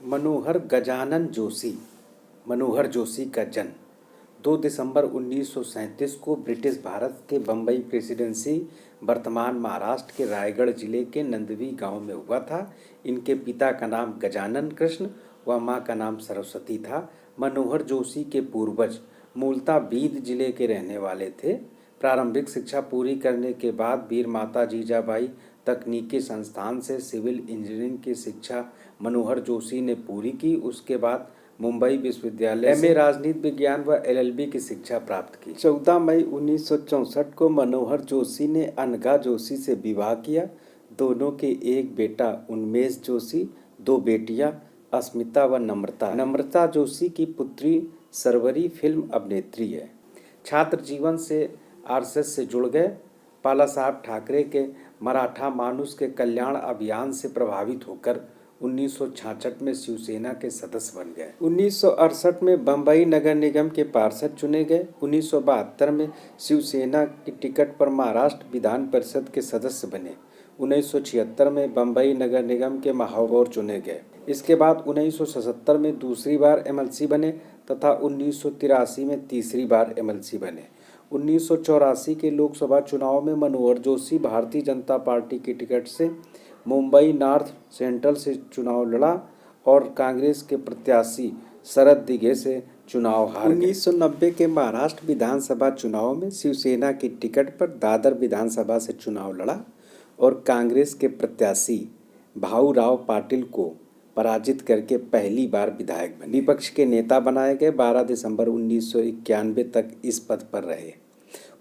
मनोहर गजानन जोशी। मनोहर जोशी का जन्म 2 दिसंबर 1937 को ब्रिटिश भारत के बम्बई प्रेसिडेंसी वर्तमान महाराष्ट्र के रायगढ़ जिले के नंदवी गांव में हुआ था। इनके पिता का नाम गजानन कृष्ण व मां का नाम सरस्वती था। मनोहर जोशी के पूर्वज मूलतः बीद जिले के रहने वाले थे। प्रारंभिक शिक्षा पूरी करने के बाद वीर माता जीजाबाई तकनीकी संस्थान से सिविल इंजीनियरिंग की शिक्षा मनोहर जोशी ने पूरी की। उसके बाद मुंबई विश्वविद्यालय में राजनीति विज्ञान व एलएलबी की शिक्षा प्राप्त की। 14 मई 1964 को मनोहर जोशी ने अनघा जोशी से विवाह किया। दोनों के एक बेटा उन्मेष जोशी, 2 बेटियां अस्मिता व नम्रता। नम्रता जोशी की पुत्री सरवरी फिल्म अभिनेत्री है। छात्र जीवन से आरएसएस से जुड़ गए। बाला साहब ठाकरे के मराठा मानुष के कल्याण अभियान से प्रभावित होकर 1966 में शिवसेना के सदस्य बन गए। 1968 में बम्बई नगर निगम के पार्षद चुने गए। 1972 में शिवसेना की टिकट पर महाराष्ट्र विधान परिषद के सदस्य बने। 1976 में बम्बई नगर निगम के महापौर चुने गए। इसके बाद 1977 में दूसरी बार एमएलसी बने तथा 1983 में तीसरी बार एमएलसी बने। 1984 के लोकसभा चुनाव में मनोहर जोशी भारतीय जनता पार्टी की टिकट से मुंबई नॉर्थ सेंट्रल से चुनाव लड़ा और कांग्रेस के प्रत्याशी शरद दिघे से चुनाव हार गए। 1990 के महाराष्ट्र विधानसभा चुनाव में शिवसेना की टिकट पर दादर विधानसभा से चुनाव लड़ा और कांग्रेस के प्रत्याशी भाऊराव पाटिल को पराजित करके पहली बार विधायक बने। विपक्ष के नेता बनाए गए। 12 दिसंबर 1991 तक इस पद पर रहे।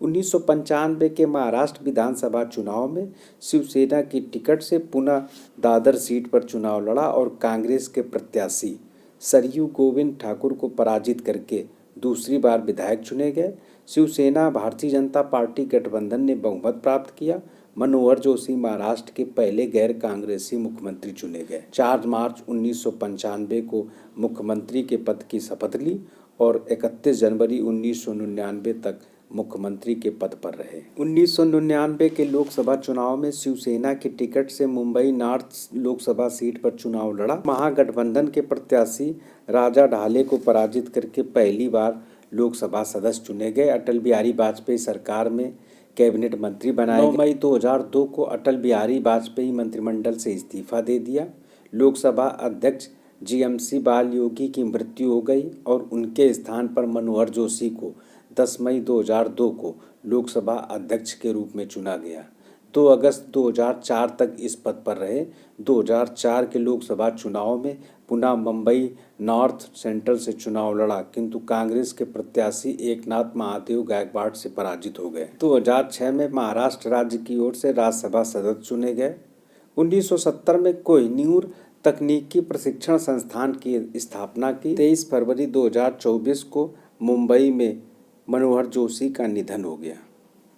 1995 के महाराष्ट्र विधानसभा चुनाव में शिवसेना की टिकट से पुनः दादर सीट पर चुनाव लड़ा और कांग्रेस के प्रत्याशी सरयू गोविंद ठाकुर को पराजित करके दूसरी बार विधायक चुने गए। शिवसेना भारतीय जनता पार्टी गठबंधन ने बहुमत प्राप्त किया। मनोहर जोशी महाराष्ट्र के पहले गैर कांग्रेसी मुख्यमंत्री चुने गए। 4 मार्च 1995 को मुख्यमंत्री के पद की शपथ ली और 31 जनवरी 1999 तक मुख्यमंत्री के पद पर रहे। 1999 के लोकसभा चुनाव में शिवसेना की टिकट से मुंबई नॉर्थ लोकसभा सीट पर चुनाव लड़ा। महागठबंधन के प्रत्याशी राजा ढाले को पराजित करके पहली बार लोकसभा सदस्य चुने गए। अटल बिहारी वाजपेयी सरकार में कैबिनेट मंत्री बनाए। 9 मई 2002 को अटल बिहारी वाजपेयी मंत्रिमंडल से इस्तीफा दे दिया। लोकसभा अध्यक्ष जीएमसी बाल योगी की मृत्यु हो गई और उनके स्थान पर मनोहर जोशी को 10 मई 2002 को लोकसभा अध्यक्ष के रूप में चुना गया। 2 अगस्त 2004 तक इस पद पर रहे। 2004 के लोकसभा चुनाव में पुनः मुंबई नॉर्थ सेंट्रल से चुनाव लड़ा किंतु कांग्रेस के प्रत्याशी एकनाथ महादेव गायकवाड़ से पराजित हो गए। 2006 में महाराष्ट्र राज्य की ओर से राज्यसभा सदस्य चुने गए। 1970 में कोहिनूर तकनीकी प्रशिक्षण संस्थान की स्थापना की। 23 फरवरी 2024 को मुंबई में मनोहर जोशी का निधन हो गया।